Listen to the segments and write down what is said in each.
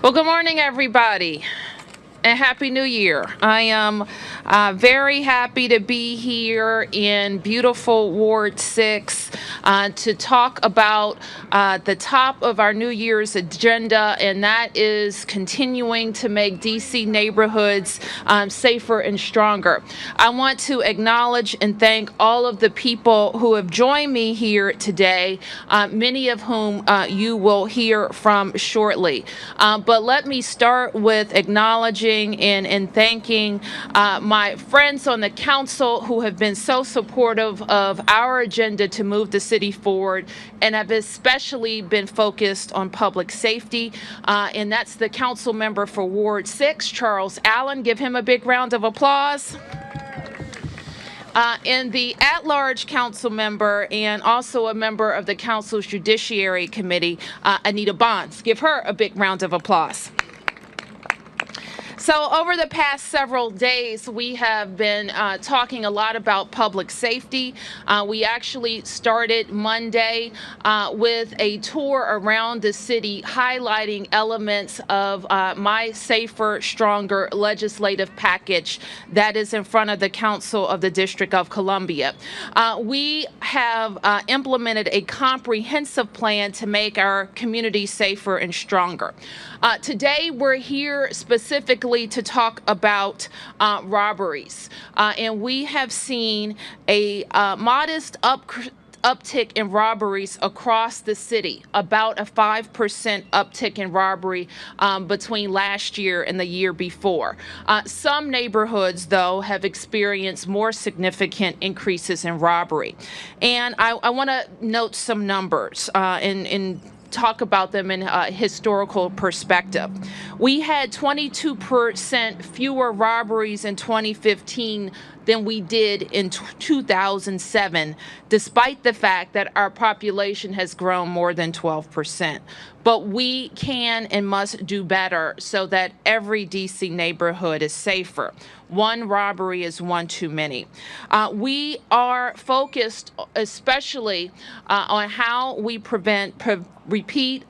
Well, good morning, everybody, and Happy New Year. I am very happy to be here in beautiful Ward 6 to talk about the top of our New Year's agenda, and that is continuing to make DC neighborhoods safer and stronger. I want to acknowledge and thank all of the people who have joined me here today, many of whom you will hear from shortly. But let me start with acknowledging and thanking my friends on the council who have been so supportive of our agenda to move the city forward and have especially been focused on public safety. And that's the council member for Ward 6, Charles Allen. Give him a big round of applause. And the at-large council member and also a member of the council's Judiciary Committee, Anita Bonds. Give her a big round of applause. So over the past several days, we have been talking a lot about public safety. We actually started Monday with a tour around the city highlighting elements of my Safer, Stronger legislative package that is in front of the Council of the District of Columbia. We have implemented a comprehensive plan to make our community safer and stronger. Today, we're here specifically to talk about robberies. And we have seen a modest uptick in robberies across the city, about a 5% uptick in robbery between last year and the year before. Some neighborhoods, though, have experienced more significant increases in robbery. And I want to note some numbers in talk about them in a historical perspective. We had 22% fewer robberies in 2015 than we did in 2007, despite the fact that our population has grown more than 12%. But we can and must do better so that every DC neighborhood is safer. One robbery is one too many. We are focused especially on how we prevent repeat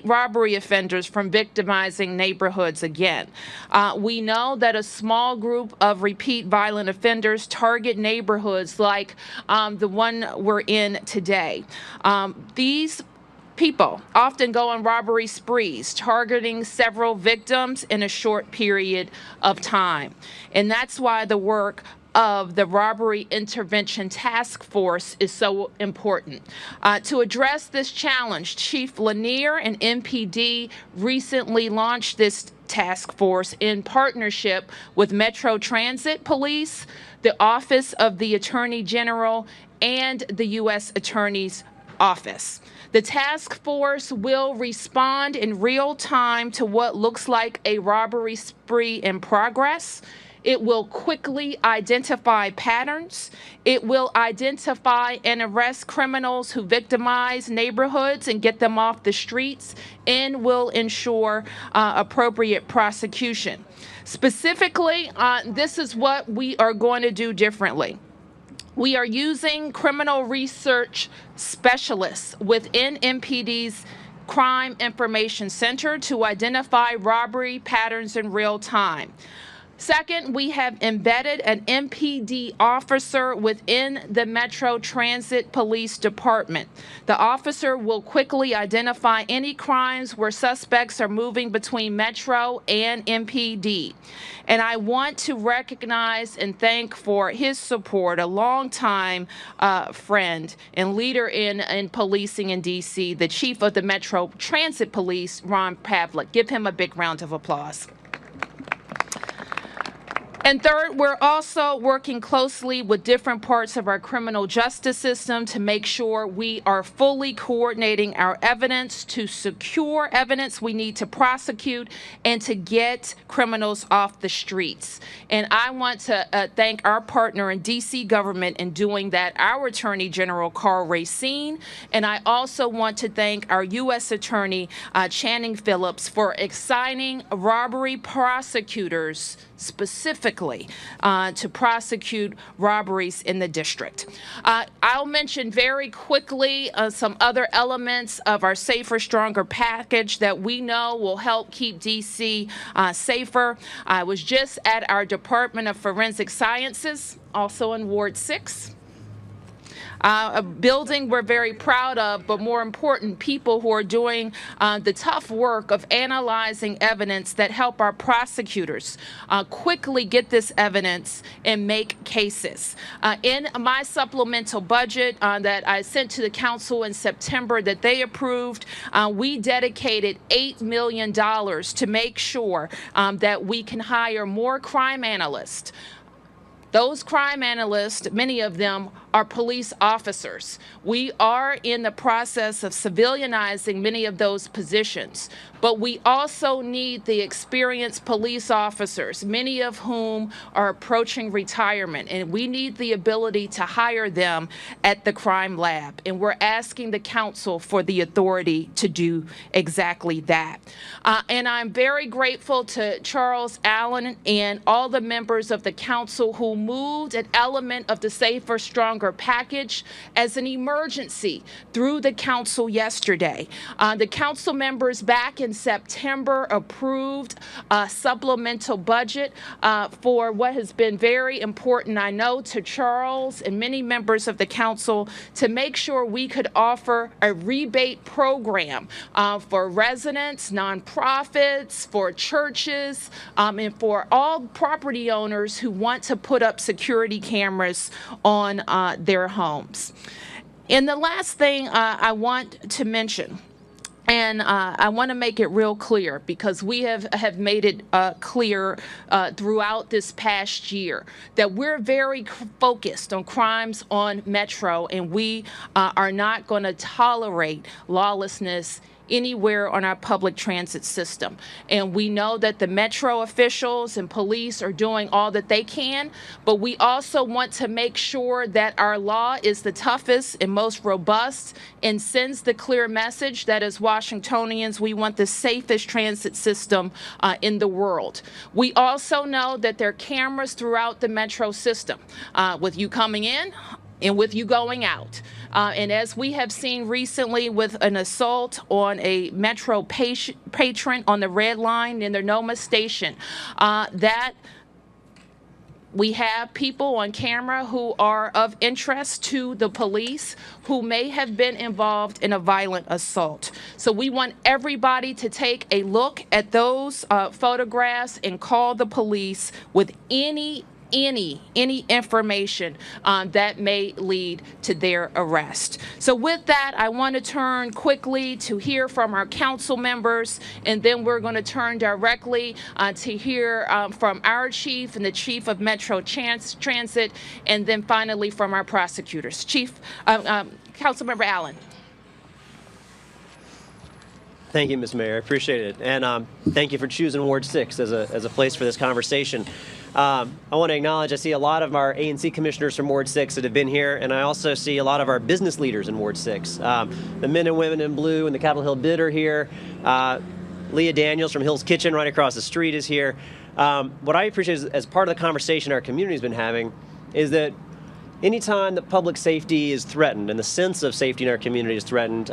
robbery offenders from victimizing neighborhoods again. We know that a small group of repeat violent offenders target neighborhoods like the one we're in today. These people often go on robbery sprees, targeting several victims in a short period of time. And that's why the work of the Robbery Intervention Task Force is so important. To address this challenge, Chief Lanier and MPD recently launched this task force in partnership with Metro Transit Police, the Office of the Attorney General, and the U.S. Attorney's Office. The task force will respond in real time to what looks like a robbery spree in progress. It will quickly identify patterns. It will identify and arrest criminals who victimize neighborhoods and get them off the streets, and will ensure appropriate prosecution. Specifically, this is what we are going to do differently. We are using criminal research specialists within MPD's Crime Information Center to identify robbery patterns in real time. Second, we have embedded an MPD officer within the Metro Transit Police Department. The officer will quickly identify any crimes where suspects are moving between Metro and MPD. And I want to recognize and thank for his support, a longtime friend and leader in policing in D.C., the chief of the Metro Transit Police, Ron Pavlik. Give him a big round of applause. And third, we're also working closely with different parts of our criminal justice system to make sure we are fully coordinating our evidence to secure evidence we need to prosecute and to get criminals off the streets. And I want to thank our partner in D.C. government in doing that, our Attorney General, Carl Racine. And I also want to thank our U.S. Attorney, Channing Phillips, for assigning robbery prosecutors specifically quickly to prosecute robberies in the district. I'll mention very quickly some other elements of our Safer, Stronger package that we know will help keep D.C. Safer. I was just at our Department of Forensic Sciences, also in Ward 6. A building we're very proud of, but more important, people who are doing the tough work of analyzing evidence that help our prosecutors quickly get this evidence and make cases. In my supplemental budget that I sent to the council in September that they approved, we dedicated $8 million to make sure that we can hire more crime analysts. Those crime analysts, many of them are police officers. We are in the process of civilianizing many of those positions, but we also need the experienced police officers, many of whom are approaching retirement, and we need the ability to hire them at the crime lab. And we're asking the council for the authority to do exactly that. And I'm very grateful to Charles Allen and all the members of the council who moved an element of the Safer, Stronger package as an emergency through the council yesterday. The council members back in September approved a supplemental budget for what has been very important, I know, to Charles and many members of the council to make sure we could offer a rebate program for residents, nonprofits, for churches, and for all property owners who want to put up security cameras on their homes. And the last thing I want to mention, and I want to make it real clear because we have made it clear throughout this past year that we're very focused on crimes on Metro, and we are not going to tolerate lawlessness anywhere on our public transit system. And we know that the Metro officials and police are doing all that they can, but we also want to make sure that our law is the toughest and most robust and sends the clear message that as Washingtonians, we want the safest transit system in the world. We also know that there are cameras throughout the Metro system with you coming in and with you going out. And as we have seen recently with an assault on a Metro patron on the Red Line in the Noma station, that we have people on camera who are of interest to the police who may have been involved in a violent assault. So we want everybody to take a look at those photographs and call the police with any information that may lead to their arrest. So with that, I want to turn quickly to hear from our council members, and then we're going to turn directly to hear from our chief and the chief of Metro Transit, and then finally from our prosecutors. Councilmember Allen. Thank you, Ms. Mayor. I appreciate it. And thank you for choosing Ward 6 as a place for this conversation. I want to acknowledge I see a lot of our A&C commissioners from Ward 6 that have been here, and I also see a lot of our business leaders in Ward 6. The men and women in blue and the Capitol Hill bid are here. Leah Daniels from Hill's Kitchen right across the street is here. What I appreciate is, as part of the conversation our community has been having, is that anytime that public safety is threatened and the sense of safety in our community is threatened,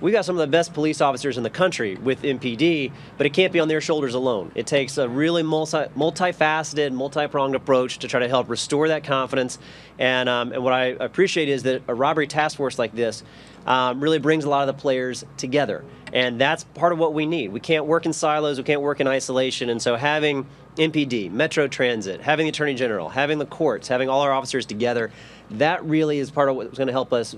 we've got some of the best police officers in the country with MPD, but it can't be on their shoulders alone. It takes a really multifaceted, multi-pronged approach to try to help restore that confidence. And what I appreciate is that a robbery task force like this really brings a lot of the players together. And that's part of what we need. We can't work in silos, we can't work in isolation. And so having MPD, Metro Transit, having the Attorney General, having the courts, having all our officers together, that really is part of what's going to help us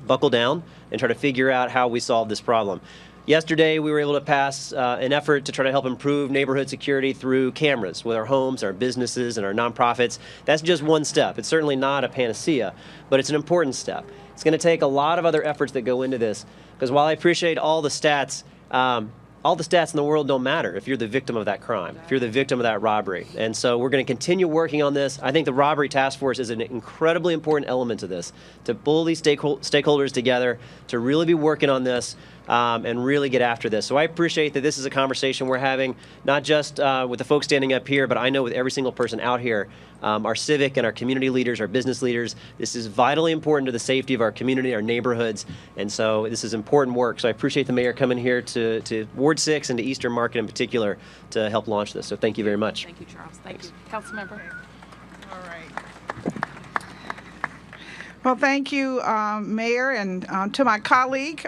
buckle down and try to figure out how we solve this problem. Yesterday, we were able to pass an effort to try to help improve neighborhood security through cameras with our homes, our businesses, and our nonprofits. That's just one step. It's certainly not a panacea, but it's an important step. It's going to take a lot of other efforts that go into this, because while I appreciate all the stats in the world don't matter if you're the victim of that crime, if you're the victim of that robbery. And so we're going to continue working on this. I think the Robbery Task Force is an incredibly important element to this, to pull these stakeholders together, to really be working on this. and really get after this. So I appreciate that this is a conversation we're having, not just with the folks standing up here, but I know with every single person out here, our civic and our community leaders, our business leaders. This is vitally important to the safety of our community, our neighborhoods, and so this is important work. So I appreciate the mayor coming here to Ward 6 and to Eastern Market in particular to help launch this. So thank you very much. Thank you, Charles. Thank you. Councilmember. All right. Well, thank you, Mayor, and to my colleague,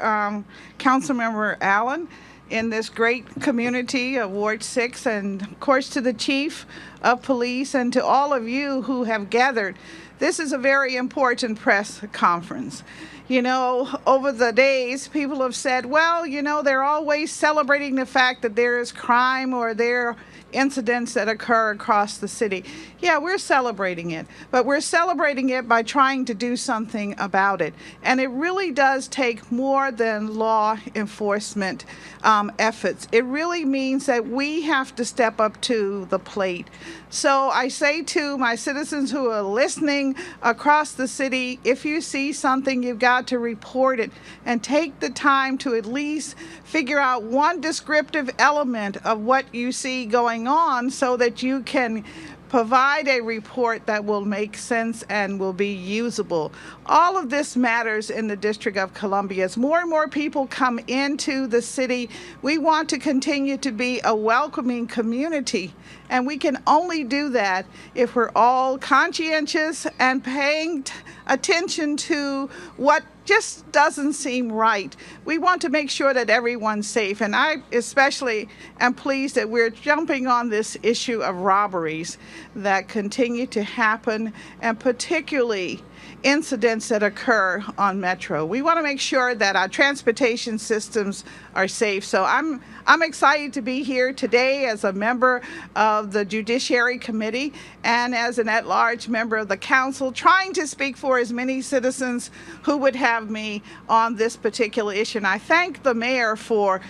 Councilmember Allen, in this great community of Ward 6, and of course to the Chief of Police and to all of you who have gathered. This is a very important press conference. You know, over the days, people have said, well, you know, they're always celebrating the fact that there is crime or there are incidents that occur across the city. Yeah, we're celebrating it, but we're celebrating it by trying to do something about it. And it really does take more than law enforcement efforts. It really means that we have to step up to the plate. So I say to my citizens who are listening across the city, if you see something, you've got to report it and take the time to at least figure out one descriptive element of what you see going on so that you can provide a report that will make sense and will be usable. All of this matters in the District of Columbia. As more and more people come into the city, we want to continue to be a welcoming community. And we can only do that if we're all conscientious and paying attention to what just doesn't seem right. We want to make sure that everyone's safe. And I especially am pleased that we're jumping on this issue of robberies that continue to happen, and particularly incidents that occur on Metro. We want to make sure that our transportation systems are safe. So I'm excited to be here today as a member of the Judiciary Committee and as an at-large member of the council, trying to speak for as many citizens who would have me on this particular issue. And I thank the mayor for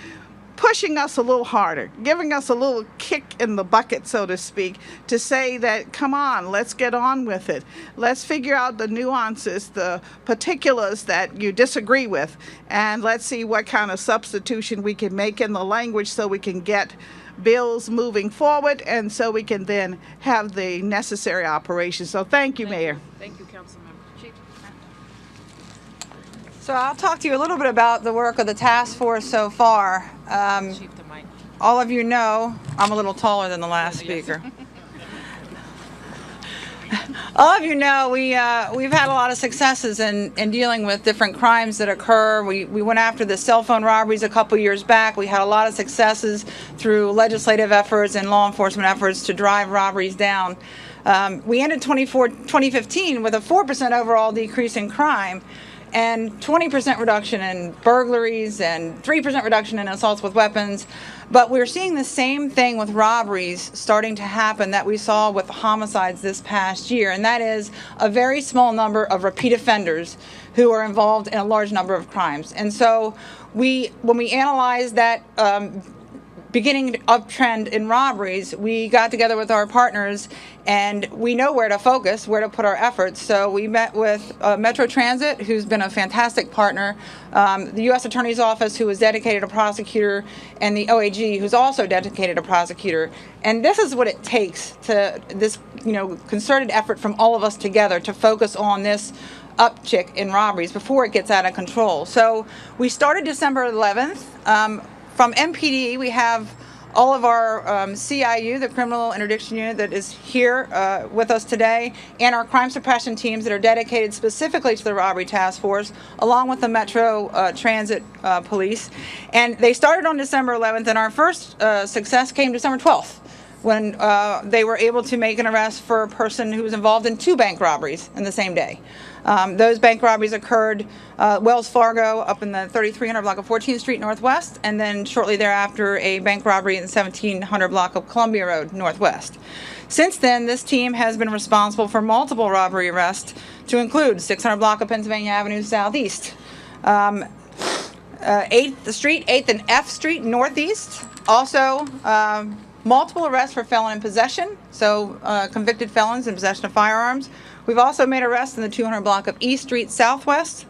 pushing us a little harder, giving us a little kick in the bucket, so to speak, to say that, come on, let's get on with it. Let's figure out the nuances, the particulars that you disagree with, and let's see what kind of substitution we can make in the language so we can get bills moving forward and so we can then have the necessary operations. So thank you, Mayor. Thank you, Councilmember. Chief. So I'll talk to you a little bit about the work of the task force so far. Chief, the mic. All of you know I'm a little taller than the last speaker. All of you know we've had a lot of successes in dealing with different crimes that occur. We went after the cell phone robberies a couple years back. We had a lot of successes through legislative efforts and law enforcement efforts to drive robberies down. We ended 2015 with a 4% overall decrease in crime, and 20% reduction in burglaries and 3% reduction in assaults with weapons. But we're seeing the same thing with robberies starting to happen that we saw with homicides this past year, and that is a very small number of repeat offenders who are involved in a large number of crimes. And so when we analyzed that beginning uptrend in robberies, we got together with our partners, and we know where to focus, where to put our efforts. So we met with Metro Transit, who's been a fantastic partner, the U.S. Attorney's Office, who is dedicated a prosecutor, and the OAG, who's also dedicated a prosecutor. And this is what it takes to this, concerted effort from all of us together to focus on this uptick in robberies before it gets out of control. So we started December 11th. From MPD, we have all of our CIU, the Criminal Interdiction Unit, that is here with us today, and our crime suppression teams that are dedicated specifically to the Robbery Task Force, along with the Metro Transit Police. And they started on December 11th, and our first success came December 12th, when they were able to make an arrest for a person who was involved in 2 bank robberies in the same day. Those bank robberies occurred Wells Fargo up in the 3300 block of 14th Street Northwest, and then shortly thereafter a bank robbery in the 1700 block of Columbia Road Northwest. Since then, this team has been responsible for multiple robbery arrests, to include 600 block of Pennsylvania Avenue Southeast, 8th Street, 8th and F Street Northeast. Also, multiple arrests for felon in possession, so convicted felons in possession of firearms. We've also made arrests in the 200 block of East Street Southwest,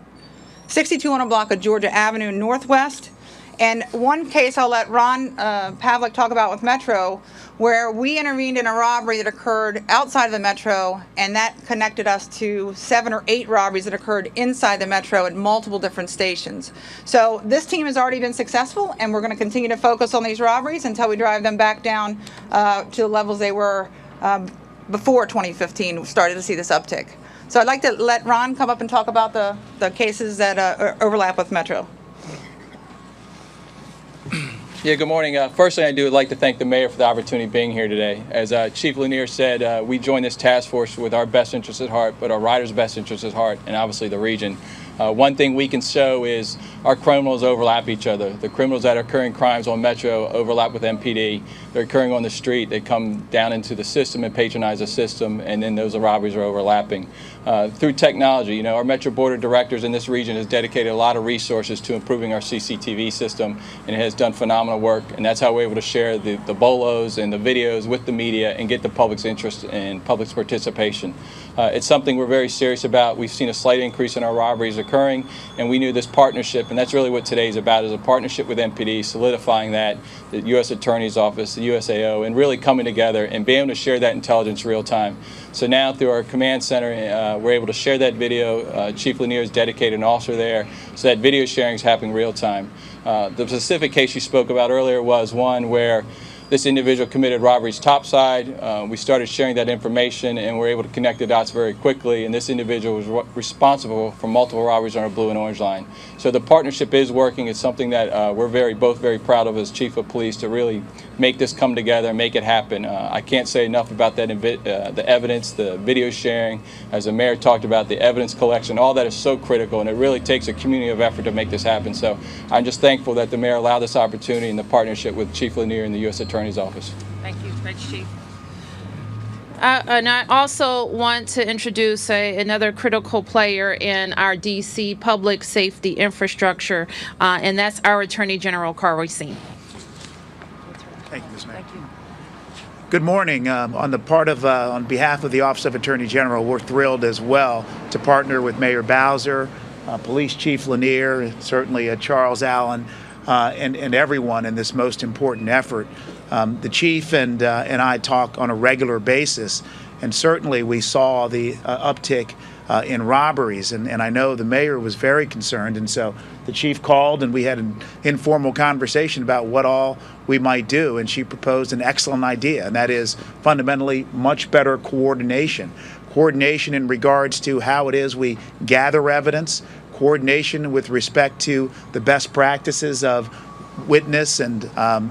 6200 block of Georgia Avenue Northwest, And one case I'll let Ron Pavlik talk about with Metro, where we intervened in a robbery that occurred outside of the Metro, and that connected us to 7 or 8 robberies that occurred inside the Metro at multiple different stations. So this team has already been successful, and we're going to continue to focus on these robberies until we drive them back down to the levels they were before 2015. We started to see this uptick. So I'd like to let Ron come up and talk about the cases that overlap with Metro. Yeah, good morning. First thing I do would like to thank the mayor for the opportunity of being here today. As Chief Lanier said, we joined this task force with our best interests at heart, but our riders' best interests at heart, and obviously the region. One thing we can show is our criminals overlap each other. The criminals that are occurring crimes on Metro overlap with MPD. They're occurring on the street. They come down into the system and patronize the system, and then those robberies are overlapping. Through technology, our Metro Board of Directors in this region has dedicated a lot of resources to improving our CCTV system, and it has done phenomenal work, and that's how we're able to share the bolos and the videos with the media and get the public's interest and public's participation. It's something we're very serious about. We've seen a slight increase in our robberies occurring, and we knew this partnership, and that's really what today's about, is a partnership with MPD, solidifying that, the U.S. Attorney's Office, the USAO, and really coming together and being able to share that intelligence real time. So now through our command center, we're able to share that video. Chief Lanier has dedicated an officer there, so that video sharing is happening real time. The specific case you spoke about earlier was one where this individual committed robberies topside. We started sharing that information, and we're able to connect the dots very quickly, and this individual was responsible for multiple robberies on our blue and orange line. So the partnership is working. It's something that we're both very proud of as Chief of Police, to really make this come together and make it happen. I can't say enough about that, the evidence, the video sharing, as the mayor talked about, the evidence collection. All that is so critical, and it really takes a community of effort to make this happen. So I'm just thankful that the mayor allowed this opportunity and the partnership with Chief Lanier and the U.S. Attorney's Office. Thank you. Thanks, Chief. And I also want to introduce another critical player in our D.C. public safety infrastructure, and that's our Attorney General, Carl Racine. Thank you, Ms. Mayor. Thank you. Good morning. On behalf of the Office of Attorney General, we're thrilled as well to partner with Mayor Bowser, Police Chief Lanier, certainly Charles Allen, and everyone in this most important effort. The Chief and I talk on a regular basis, and certainly we saw the uptick in robberies, and I know the mayor was very concerned, and so the Chief called and we had an informal conversation about what all we might do, and she proposed an excellent idea, and that is fundamentally much better coordination in regards to how it is we gather evidence, coordination with respect to the best practices of witness and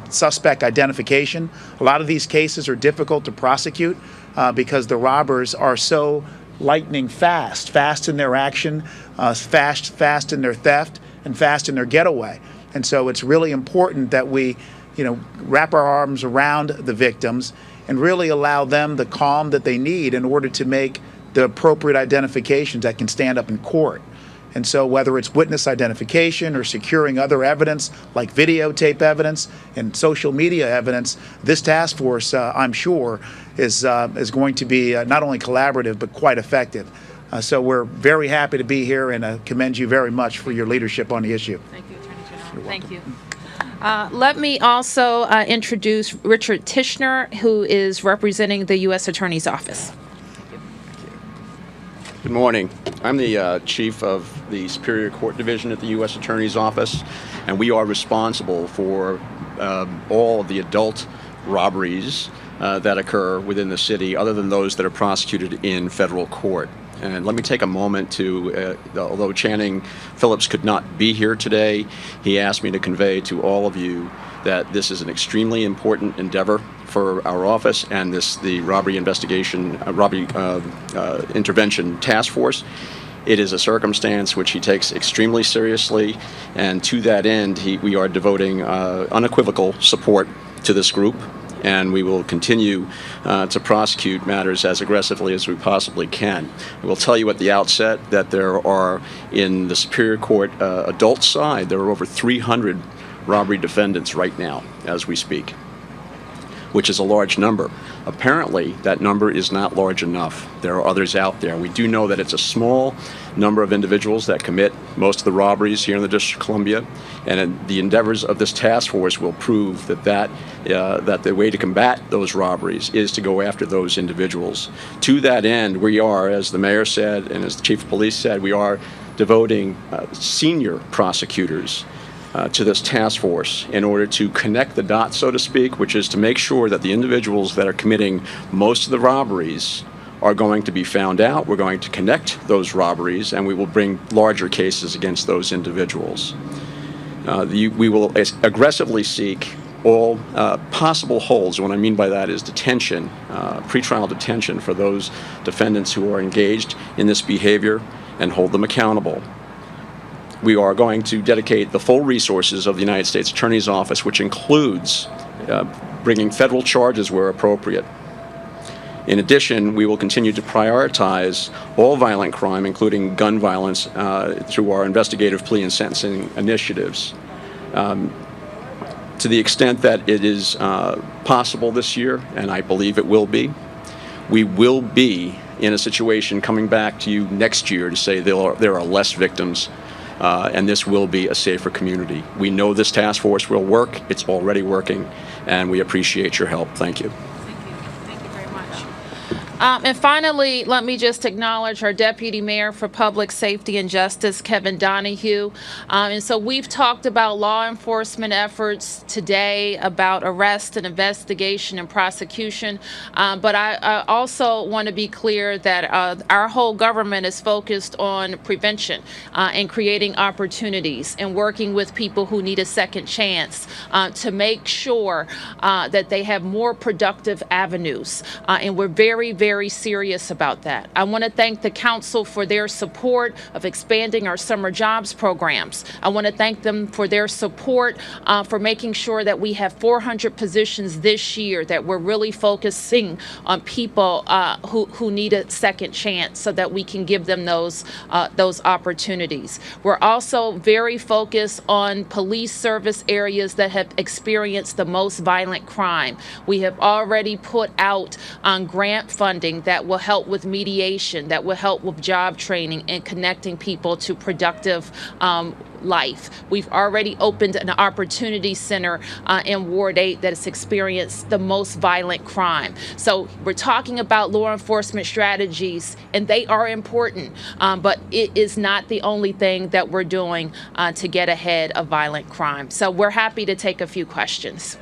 suspect identification. A lot of these cases are difficult to prosecute because the robbers are so lightning fast in their action, fast in their theft, and fast in their getaway. And so it's really important that we, wrap our arms around the victims and really allow them the calm that they need in order to make the appropriate identifications that can stand up in court. And so whether it's witness identification or securing other evidence like videotape evidence and social media evidence, this task force, I'm sure, is going to be not only collaborative but quite effective. So we're very happy to be here, and commend you very much for your leadership on the issue. Thank you, Attorney General. Thank you. Let me also introduce Richard Tishner, who is representing the U.S. Attorney's Office. Good morning. I'm the chief of the Superior Court Division at the U.S. Attorney's Office, and we are responsible for all of the adult robberies that occur within the city, other than those that are prosecuted in federal court. And let me take a moment to, although Channing Phillips could not be here today, he asked me to convey to all of you that this is an extremely important endeavor for our office and the Robbery Intervention Task Force. It is a circumstance which he takes extremely seriously, and to that end, we are devoting unequivocal support to this group, and we will continue to prosecute matters as aggressively as we possibly can. I will tell you at the outset that there are, in the Superior Court adult side, there are over 300 robbery defendants right now as we speak. which is a large number. Apparently, that number is not large enough. There are others out there. We do know that it's a small number of individuals that commit most of the robberies here in the District of Columbia, and the endeavors of this task force will prove that the way to combat those robberies is to go after those individuals. To that end, we are, as the mayor said and as the chief of police said, we are devoting senior prosecutors to this task force in order to connect the dots, so to speak, which is to make sure that the individuals that are committing most of the robberies are going to be found out. We're going to connect those robberies, and we will bring larger cases against those individuals. We will aggressively seek all possible holds. What I mean by that is detention, pretrial detention for those defendants who are engaged in this behavior, and hold them accountable. We are going to dedicate the full resources of the United States Attorney's Office, which includes bringing federal charges where appropriate. In addition, we will continue to prioritize all violent crime, including gun violence, through our investigative plea and sentencing initiatives. To the extent that it is possible this year, and I believe it will be, we will be in a situation coming back to you next year to say there are less victims, and this will be a safer community. We know this task force will work. It's already working, and we appreciate your help. Thank you. Thank you very much. And finally, let me just acknowledge our Deputy Mayor for Public Safety and Justice, Kevin Donahue. And so we've talked about law enforcement efforts today, about arrest and investigation and prosecution. But I also want to be clear that our whole government is focused on prevention and creating opportunities and working with people who need a second chance to make sure that they have more productive avenues. And we're very, very serious about that. I want to thank the council for their support of expanding our summer jobs programs. I want to thank them for their support for making sure that we have 400 positions this year, that we're really focusing on people who need a second chance so that we can give them those opportunities. We're also very focused on police service areas that have experienced the most violent crime. We have already put out on grant funding that will help with mediation, that will help with job training and connecting people to productive life. We've already opened an opportunity center in Ward 8 that has experienced the most violent crime. So we're talking about law enforcement strategies, and they are important, but it is not the only thing that we're doing to get ahead of violent crime. So we're happy to take a few questions.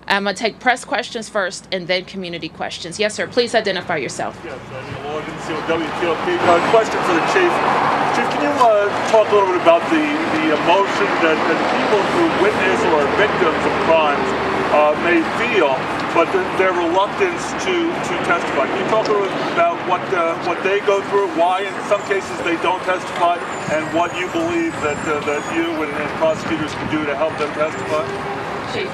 I'm going to take press questions first and then community questions. Yes, sir. Please identify yourself. Yes, Logan, WTOP. Question for the chief. Chief, can you talk a little bit about the emotion that people who witness or are victims of crimes may feel, but their reluctance to testify? Can you talk a little bit about what they go through, why in some cases they don't testify, and what you believe that you and prosecutors can do to help them testify? Chief.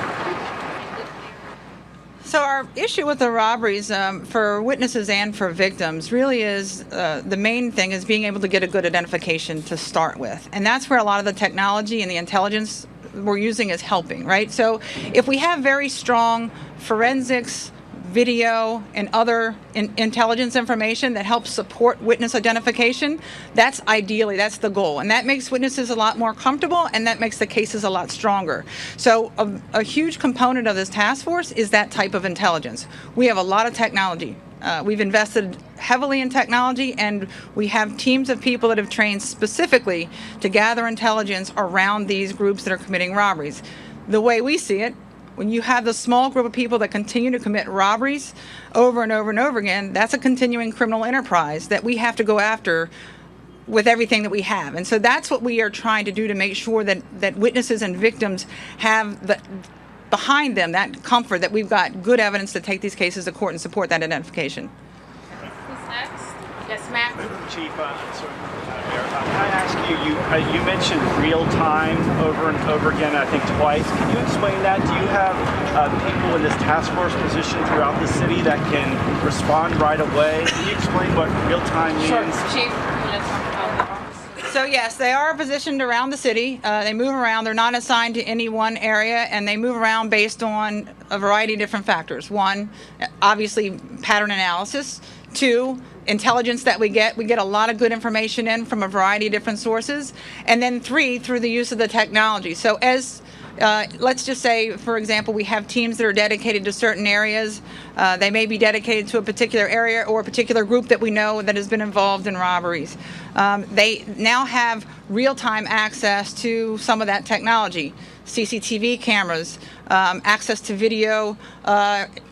So our issue with the robberies for witnesses and for victims really is the main thing is being able to get a good identification to start with. And that's where a lot of the technology and the intelligence we're using is helping, right? So if we have very strong forensics, video, and other intelligence information that helps support witness identification, that's the goal. And that makes witnesses a lot more comfortable, and that makes the cases a lot stronger. So a huge component of this task force is that type of intelligence. We have a lot of technology. We've invested heavily in technology, and we have teams of people that have trained specifically to gather intelligence around these groups that are committing robberies. The way we see it, when you have the small group of people that continue to commit robberies over and over and over again, that's a continuing criminal enterprise that we have to go after with everything that we have. And so that's what we are trying to do to make sure that witnesses and victims have behind them that comfort that we've got good evidence to take these cases to court and support that identification. Who's next? Yes, Matt. Chief, can I ask you mentioned real time over and over again, I think twice. Can you explain that? Do you have people in this task force position throughout the city that can respond right away? Can you explain what real time means? Sure, Chief. So yes, they are positioned around the city. They move around. They're not assigned to any one area, and they move around based on a variety of different factors. One, obviously, pattern analysis. Two, intelligence that we get. We get a lot of good information in from a variety of different sources. And then three, through the use of the technology. So as let's just say, for example, we have teams that are dedicated to certain areas. They may be dedicated to a particular area or a particular group that we know that has been involved in robberies. They now have real-time access to some of that technology, CCTV cameras, access to video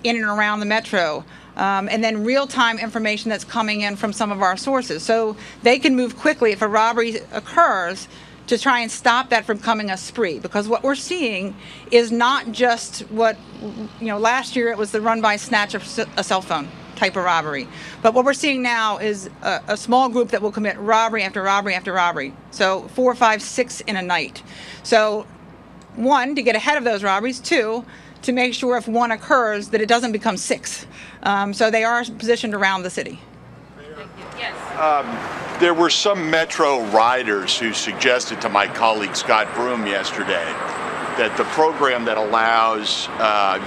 in and around the metro, and then real-time information that's coming in from some of our sources. So they can move quickly if a robbery occurs to try and stop that from becoming a spree. Because what we're seeing is not just what, last year it was the run by snatch of a cell phone type of robbery. But what we're seeing now is a small group that will commit robbery after robbery after robbery. So 4, 5, 6 in a night. So one, to get ahead of those robberies. Two, to make sure if one occurs that it doesn't become 6. So they are positioned around the city. Thank you. Yes. There were some Metro riders who suggested to my colleague Scott Broom yesterday that the program that allows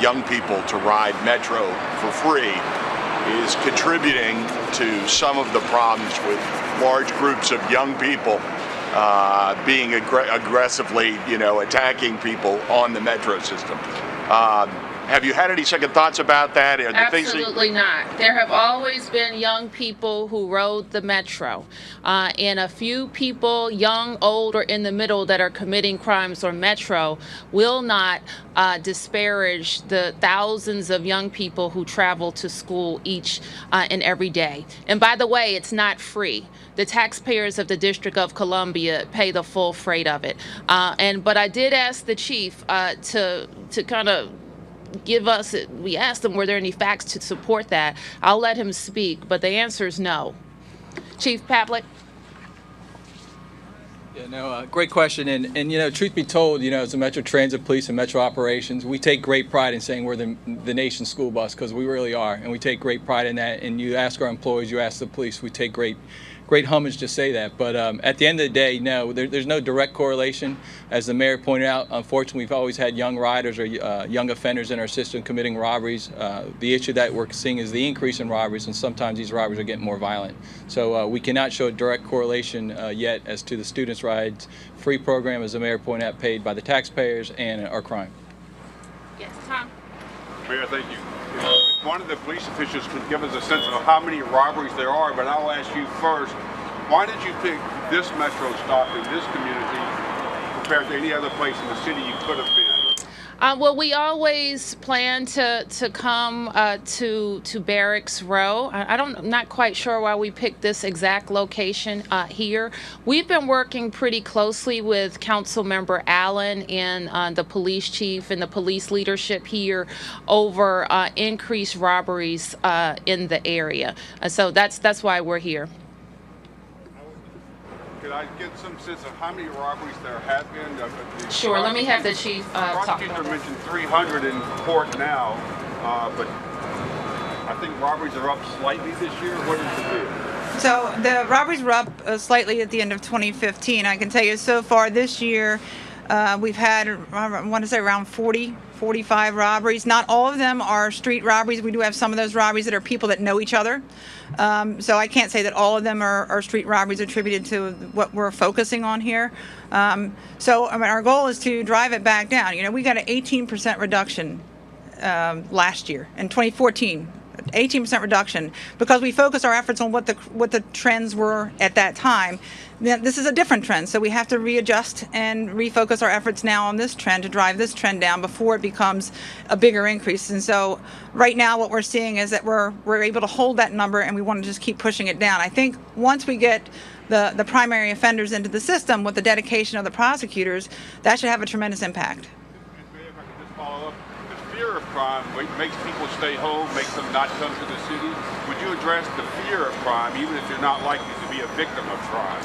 young people to ride Metro for free is contributing to some of the problems with large groups of young people being aggressively, attacking people on the Metro system. Have you had any second thoughts about that? Absolutely not. There have always been young people who rode the Metro, and a few people, young, old, or in the middle, that are committing crimes on Metro will not disparage the thousands of young people who travel to school each and every day. And by the way, it's not free. The taxpayers of the District of Columbia pay the full freight of it. But I did ask the chief to kind of we asked him, were there any facts to support that? I'll let him speak, but the answer is no. Chief Pavlik? Yeah, great question. And truth be told, as the Metro Transit Police and Metro Operations, we take great pride in saying we're the nation's school bus, because we really are. And we take great pride in that. And you ask our employees, you ask the police, we take great homage to say that. But at the end of the day, no, there's no direct correlation. As the mayor pointed out, unfortunately, we've always had young riders or young offenders in our system committing robberies. The issue that we're seeing is the increase in robberies, and sometimes these robberies are getting more violent. So we cannot show a direct correlation yet as to the Students' Rides free program, as the mayor pointed out, paid by the taxpayers, and our crime. Yes, Tom. Mayor, thank you. If one of the police officials could give us a sense of how many robberies there are, but I'll ask you first, why did you pick this Metro stop in this community compared to any other place in the city you could have been? Well, we always plan to come to Barracks Row. I'm not quite sure why we picked this exact location here. We've been working pretty closely with Councilmember Allen and the police chief and the police leadership here over increased robberies in the area. So that's why we're here. Could I get some sense of how many robberies there have been? Sure, let me have the chief talk about that. The prosecutor mentioned 300 in court now, but I think robberies are up slightly this year. What is the deal? So the robberies were up slightly at the end of 2015. I can tell you so far this year, we've had, I want to say, around 45 robberies. Not all of them are street robberies. We do have some of those robberies that are people that know each other. So I can't say that all of them are street robberies attributed to what we're focusing on here. Our goal is to drive it back down. We got an 18% reduction last year in 2014. 18% reduction, because we focus our efforts on what the trends were at that time. This is a different trend, so we have to readjust and refocus our efforts now on this trend to drive this trend down before it becomes a bigger increase. And so right now what we're seeing is that we're able to hold that number, and we want to just keep pushing it down. I think once we get the primary offenders into the system with the dedication of the prosecutors, that should have a tremendous impact. If I could just follow up. Fear of crime makes people stay home, makes them not come to the city. Would you address the fear of crime, even if you're not likely to be a victim of crime?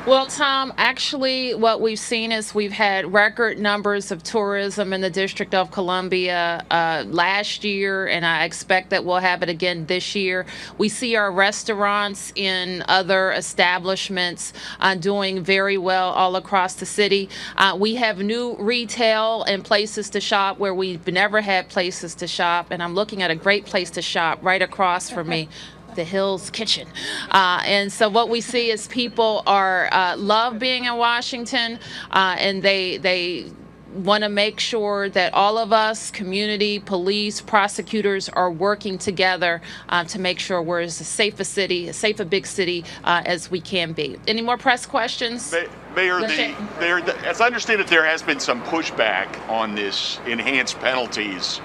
Well, Tom, actually, what we've seen is we've had record numbers of tourism in the District of Columbia last year, and I expect that we'll have it again this year. We see our restaurants in other establishments doing very well all across the city. We have new retail and places to shop where we've never had places to shop, and I'm looking at a great place to shop right across from me. The Hills Kitchen. And so what we see is people are love being in Washington, and they want to make sure that all of us, community, police, prosecutors, are working together to make sure we're as safe a big city as we can be. Any more press questions? Mayor, as I understand it, there has been some pushback on this enhanced penalties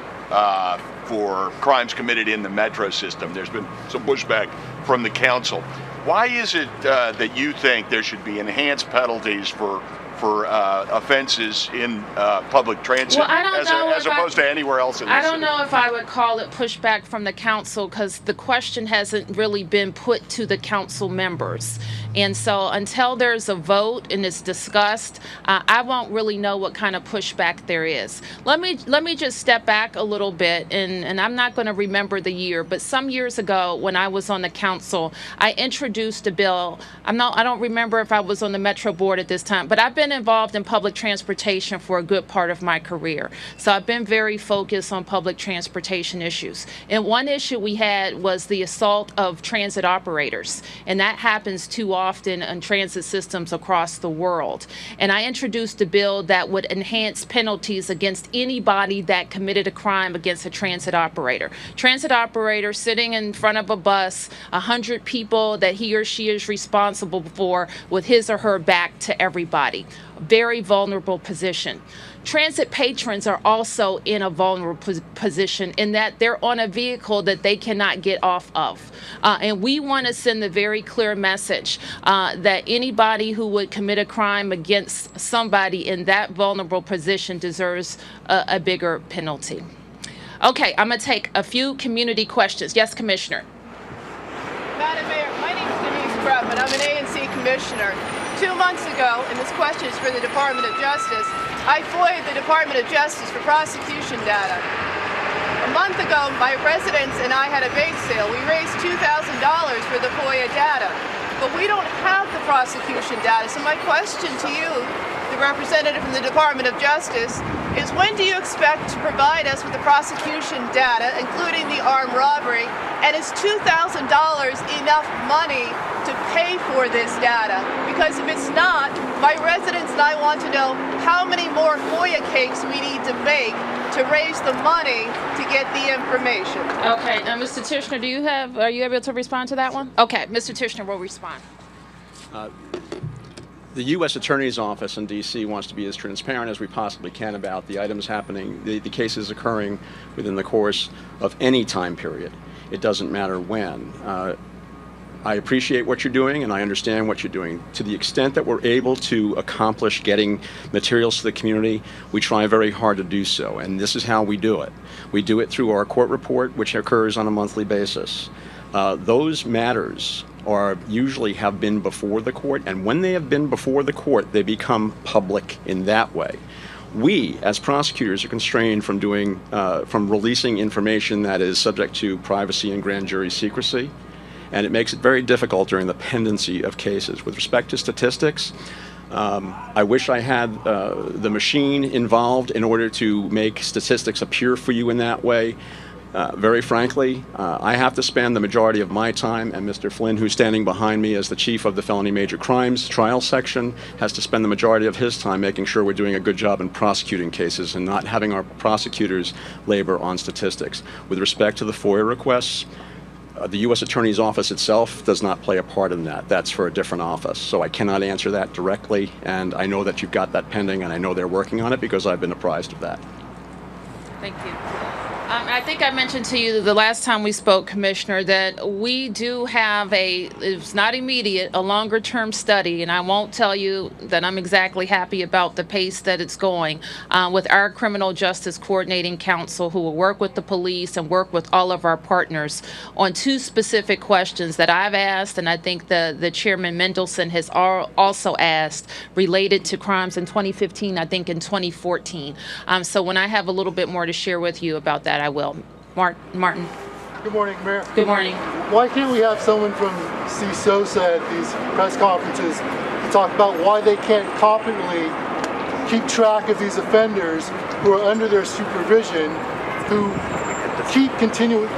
for crimes committed in the metro system. There's been some pushback from the council. Why is it that you think there should be enhanced penalties for offenses in public transit as opposed to anywhere else in the city? I don't know if I would call it pushback from the council, because the question hasn't really been put to the council members. And so until there's a vote and it's discussed, I won't really know what kind of pushback there is. Let me just step back a little bit, and I'm not going to remember the year, but some years ago when I was on the council, I introduced a bill. I don't remember if I was on the Metro board at this time, but I've been involved in public transportation for a good part of my career. So I've been very focused on public transportation issues. And one issue we had was the assault of transit operators, and that happens too often in transit systems across the world. And I introduced a bill that would enhance penalties against anybody that committed a crime against a transit operator. Transit operator sitting in front of a bus, 100 people that he or she is responsible for, with his or her back to everybody. Very vulnerable position. Transit patrons are also in a vulnerable position in that they're on a vehicle that they cannot get off of. And we want to send a very clear message that anybody who would commit a crime against somebody in that vulnerable position deserves a bigger penalty. Okay, I'm going to take a few community questions. Yes, Commissioner. Madam Mayor, my name is Denise Brubman. I'm an A&C Commissioner. 2 months ago, and this question is for the Department of Justice, I FOIA'd the Department of Justice for prosecution data. A month ago, my residents and I had a bake sale. We raised $2,000 for the FOIA data, but we don't have the prosecution data. So my question to you, the representative from the Department of Justice, is when do you expect to provide us with the prosecution data, including the armed robbery, and is $2,000 enough money to pay for this data? Because if it's not, my residents and I want to know how many more FOIA cakes we need to make to raise the money to get the information. Okay, now Mr. Tichenor, are you able to respond to that one? Okay, Mr. Tichenor will respond. The U.S. Attorney's Office in D.C. wants to be as transparent as we possibly can about the items happening, the cases occurring within the course of any time period. It doesn't matter when. I appreciate what you're doing, and I understand what you're doing. To the extent that we're able to accomplish getting materials to the community, we try very hard to do so, and this is how we do it. We do it through our court report, which occurs on a monthly basis. Those matters usually have been before the court, and when they have been before the court, they become public in that way. We, as prosecutors, are constrained from releasing information that is subject to privacy and grand jury secrecy, and it makes it very difficult during the pendency of cases. With respect to statistics, I wish I had the machine involved in order to make statistics appear for you in that way. Very frankly, I have to spend the majority of my time, and Mr. Flynn, who's standing behind me as the chief of the Felony Major Crimes Trial Section, has to spend the majority of his time making sure we're doing a good job in prosecuting cases and not having our prosecutors labor on statistics. With respect to the FOIA requests, the U.S. Attorney's Office itself does not play a part in that. That's for a different office. So I cannot answer that directly, and I know that you've got that pending, and I know they're working on it because I've been apprised of that. Thank you. I think I mentioned to you the last time we spoke, Commissioner, that we do have it's not immediate, a longer term study, and I won't tell you that I'm exactly happy about the pace that it's going with our Criminal Justice Coordinating Council, who will work with the police and work with all of our partners on two specific questions that I've asked, and I think the Chairman Mendelson has also asked, related to crimes in 2015, I think in 2014. So when I have a little bit more to share with you about that, I will. Martin. Good morning, Mayor. Good morning. Why can't we have someone from CSOSA at these press conferences to talk about why they can't competently keep track of these offenders who are under their supervision, who keep continuing,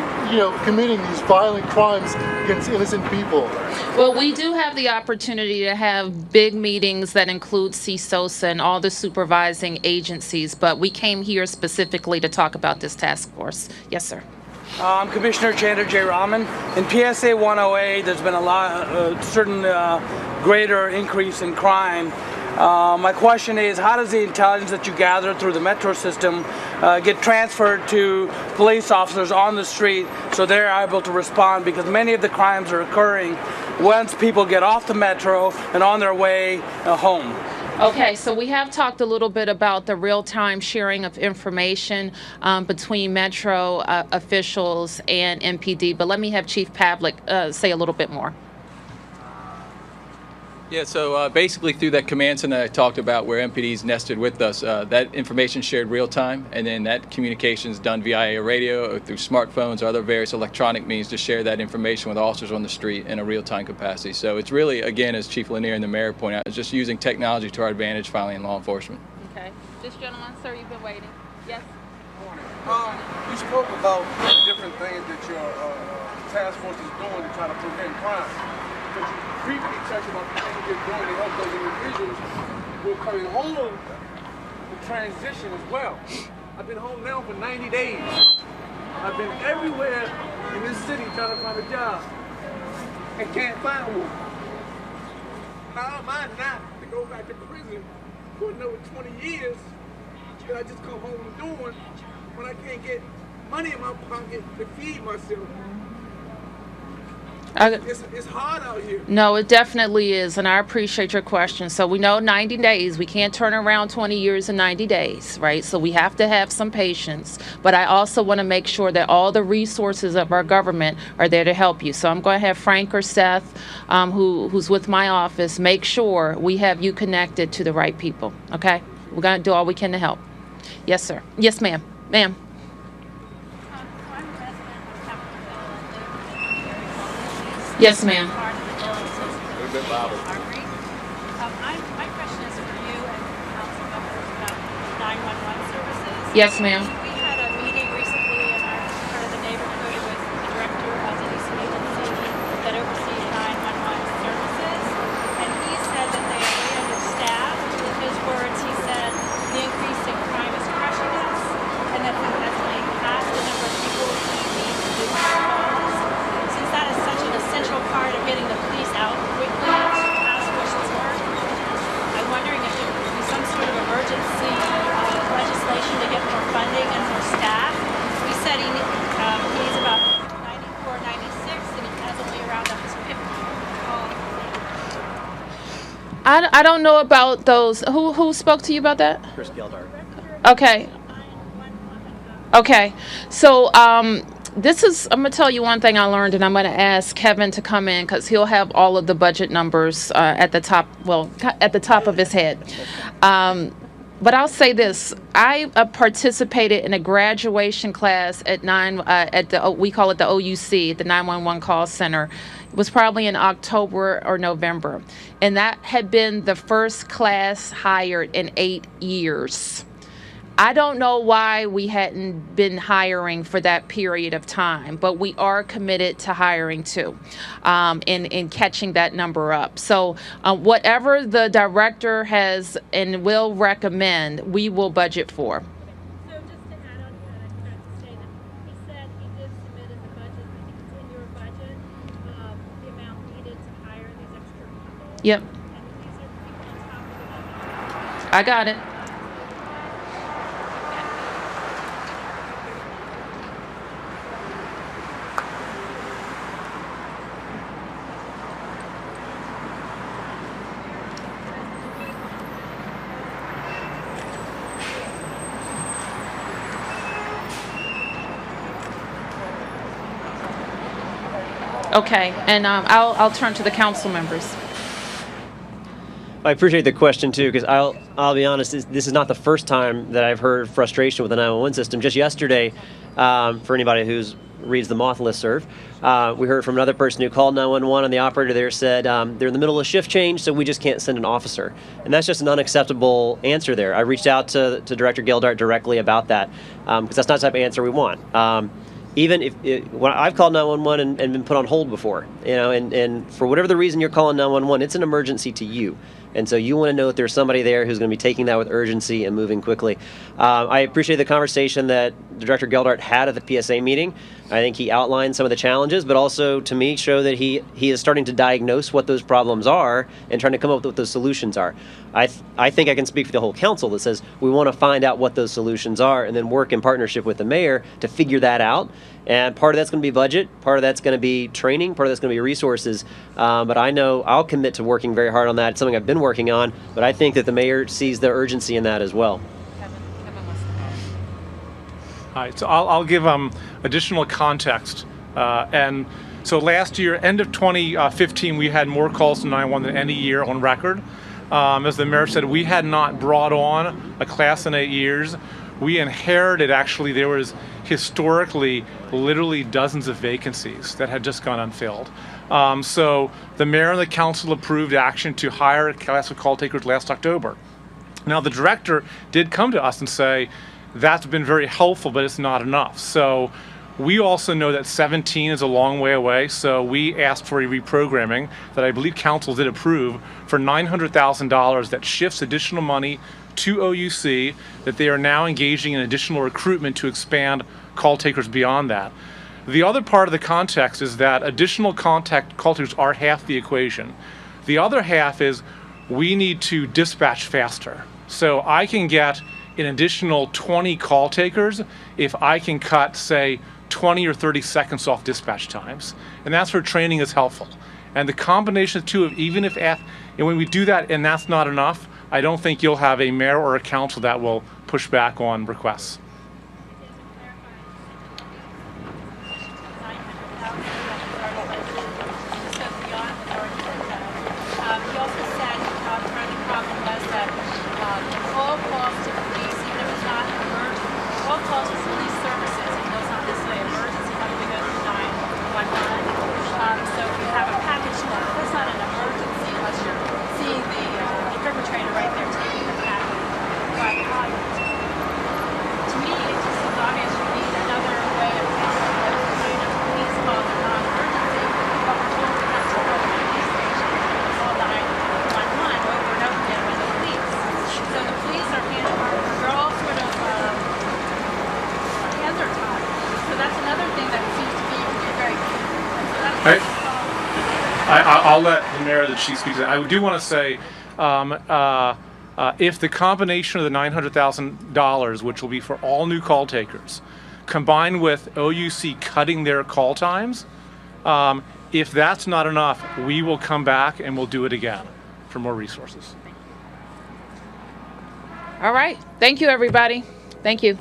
committing these violent crimes against innocent people? Well, we do have the opportunity to have big meetings that include CSOSA and all the supervising agencies, but we came here specifically to talk about this task force. Yes, sir. I'm Commissioner Chandra J. Rahman. In PSA 108, there's been a certain greater increase in crime. My question is, how does the intelligence that you gather through the Metro system get transferred to police officers on the street so they're able to respond? Because many of the crimes are occurring once people get off the Metro and on their way home. Okay, so we have talked a little bit about the real-time sharing of information between Metro officials and MPD, but let me have Chief Pavlik say a little bit more. Yeah, so basically through that command center I talked about where MPD's nested with us, that information shared real time, and then that communication is done via radio or through smartphones or other various electronic means to share that information with officers on the street in a real-time capacity. So it's really, again, as Chief Lanier and the Mayor pointed out, it's just using technology to our advantage finally in law enforcement. Okay. This gentleman, sir, you've been waiting. Yes? You spoke about different things that your task force is doing to try to prevent crime. But you briefly touched about the things you're doing to help those individuals who are coming home to transition as well. I've been home now for 90 days. I've been everywhere in this city trying to find a job and can't find one. How am I not to go back to prison for another 20 years that I just come home and doing when I can't get money in my pocket to feed myself? It's hard out here. No, it definitely is, and I appreciate your question. So we know 90 days. We can't turn around 20 years in 90 days, right? So we have to have some patience. But I also want to make sure that all the resources of our government are there to help you. So I'm going to have Frank or Seth, who's with my office, make sure we have you connected to the right people, okay? We're going to do all we can to help. Yes, sir. Yes, ma'am. Ma'am. Yes, ma'am. My question is for you and council members about 911 services. Yes, ma'am. We had a meeting recently in our part of the neighborhood with the director of the leasing agency that oversees 911 services, and he said that they are way understaffed. In his words, he said the increase in crime is crushing us, and that has like half the number of people who need to do calls. Since that is such an essential part of getting the police out quickly to task forces work, I'm wondering if there could be some sort of emergency legislation to get more funding and more staff. We said he needs about 94, 96, and he has only around 50 calls. I don't know about those. Who spoke to you about that? Chris Geldart. Okay. Okay. So, I'm going to tell you one thing I learned, and I'm going to ask Kevin to come in because he'll have all of the budget numbers at the top of his head. But I'll say this. I participated in a graduation class at we call it the OUC, the 911 call center. It was probably in October or November. And that had been the first class hired in 8 years. I don't know why we hadn't been hiring for that period of time, but we are committed to hiring too, in catching that number up. So whatever the director has and will recommend, we will budget for. So just to add on to that, I forgot to say that he said he did submit in the budget, I think it's in your budget, the amount needed to hire these extra people. Yep. And these are people on top of it. I got it. Okay, and I'll turn to the council members. I appreciate the question too, because I'll be honest, this is not the first time that I've heard frustration with the 911 system. Just yesterday, for anybody who reads the Moth listserv, we heard from another person who called 911, and the operator there said they're in the middle of shift change, so we just can't send an officer. And that's just an unacceptable answer there. I reached out to Director Geldart directly about that, because that's not the type of answer we want. Even when I've called 911 and been put on hold before, and for whatever the reason you're calling 911, it's an emergency to you. And so you want to know that there's somebody there who's going to be taking that with urgency and moving quickly. I appreciate the conversation that Director Geldart had at the PSA meeting. I think he outlined some of the challenges, but also to me show that he is starting to diagnose what those problems are and trying to come up with what those solutions are. I think I can speak for the whole council that says we want to find out what those solutions are and then work in partnership with the mayor to figure that out. And part of that's going to be budget, part of that's going to be training, part of that's going to be resources. But I know I'll commit to working very hard on that. It's something I've been working on, but I think that the mayor sees the urgency in that as well. All right, so I'll give additional context. And so last year, end of 2015, we had more calls to 911 than any year on record. As the mayor said, we had not brought on a class in 8 years. We inherited, actually, there was historically literally dozens of vacancies that had just gone unfilled. So the mayor and the council approved action to hire a class of call takers last October. Now the director did come to us and say, that's been very helpful, but it's not enough. So we also know that 17 is a long way away, so we asked for a reprogramming that I believe council did approve for $900,000 that shifts additional money to OUC, that they are now engaging in additional recruitment to expand call takers beyond that. The other part of the context is that additional call takers are half the equation. The other half is we need to dispatch faster. So I can get an additional 20 call takers if I can cut, say, 20 or 30 seconds off dispatch times. And that's where training is helpful. And the combination of two of and when we do that and that's not enough, I don't think you'll have a mayor or a council that will push back on requests. I'll let the mayor that she speaks. I do want to say, if the combination of the $900,000, which will be for all new call takers, combined with OUC cutting their call times, if that's not enough, we will come back and we'll do it again for more resources. All right. Thank you, everybody. Thank you.